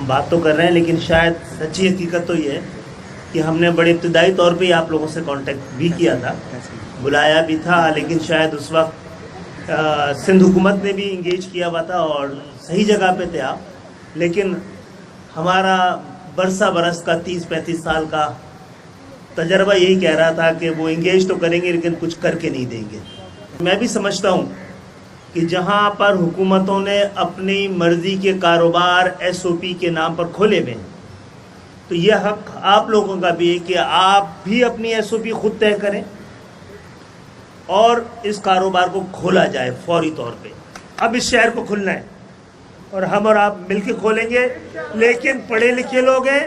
ہم بات تو کر رہے ہیں لیکن شاید سچی حقیقت تو یہ ہے کہ ہم نے بڑے ابتدائی طور پہ ہی آپ لوگوں سے کانٹیکٹ بھی کیا تھا، بلایا بھی تھا، لیکن شاید اس وقت سندھ حکومت نے بھی انگیج کیا ہوا تھا اور صحیح جگہ پہ تھے آپ، لیکن ہمارا برسہ برس کا 30-35 سال کا تجربہ یہی کہہ رہا تھا کہ وہ انگیج تو کریں گے لیکن کچھ کر کے نہیں دیں گے۔ میں بھی سمجھتا ہوں کہ جہاں پر حکومتوں نے اپنی مرضی کے کاروبار ایس او پی کے نام پر کھولے ہوئے ہیں تو یہ حق آپ لوگوں کا بھی ہے کہ آپ بھی اپنی ایس او پی خود طے کریں اور اس کاروبار کو کھولا جائے فوری طور پہ۔ اب اس شہر کو کھلنا ہے اور ہم اور آپ مل کے کھولیں گے، لیکن پڑھے لکھے لوگ ہیں،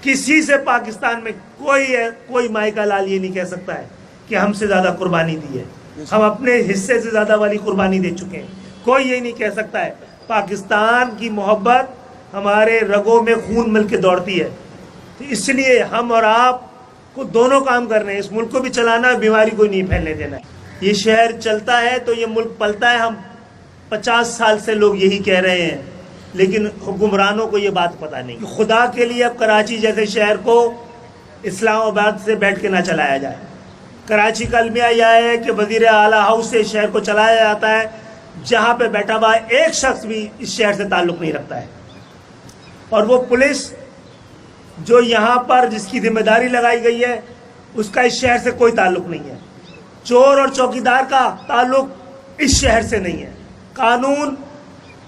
کسی سے پاکستان میں کوئی مائی کا لال یہ نہیں کہہ سکتا ہے کہ ہم سے زیادہ قربانی دی ہے، ہم اپنے حصے سے زیادہ والی قربانی دے چکے ہیں، کوئی یہ نہیں کہہ سکتا ہے۔ پاکستان کی محبت ہمارے رگوں میں خون مل کے دوڑتی ہے، تو اس لیے ہم اور آپ کو دونوں کام کرنے ہیں، اس ملک کو بھی چلانا ہے، بیماری کو نہیں پھیلنے دینا ہے۔ یہ شہر چلتا ہے تو یہ ملک پلتا ہے، ہم 50 سال سے لوگ یہی کہہ رہے ہیں، لیکن حکمرانوں کو یہ بات پتہ نہیں۔ خدا کے لیے اب کراچی جیسے شہر کو اسلام آباد سے بیٹھ کے نہ چلایا جائے۔ کراچی کا المیہ یہ ہے کہ وزیر اعلیٰ ہاؤس سے شہر کو چلایا جاتا ہے، جہاں پہ بیٹھا ہوا ایک شخص بھی اس شہر سے تعلق نہیں رکھتا ہے، اور وہ پولیس جو یہاں پر جس کی ذمہ داری لگائی گئی ہے اس کا اس شہر سے کوئی تعلق نہیں ہے۔ چور اور چوکیدار کا تعلق اس شہر سے نہیں ہے، قانون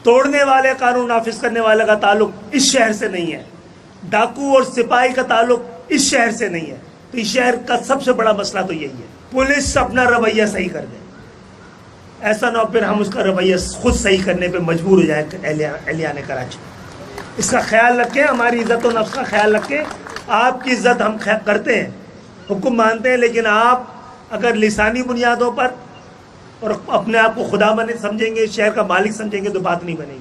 توڑنے والے، قانون نافذ کرنے والے کا تعلق اس شہر سے نہیں ہے، ڈاکو اور سپاہی کا تعلق اس شہر سے نہیں ہے۔ تو اس شہر کا سب سے بڑا مسئلہ تو یہی ہے، پولیس اپنا رویہ صحیح کر دے، ایسا نہ ہو پھر ہم اس کا رویہ خود صحیح کرنے پہ مجبور ہو جائیں اہلیان کراچی۔ اس کا خیال رکھیں، ہماری عزت و نفس کا خیال رکھیں۔ آپ کی عزت ہم کرتے ہیں، حکم مانتے ہیں، لیکن آپ اگر لسانی بنیادوں پر اور اپنے آپ کو خدا سمجھیں گے، شہر کا مالک سمجھیں گے تو بات نہیں بنے گی۔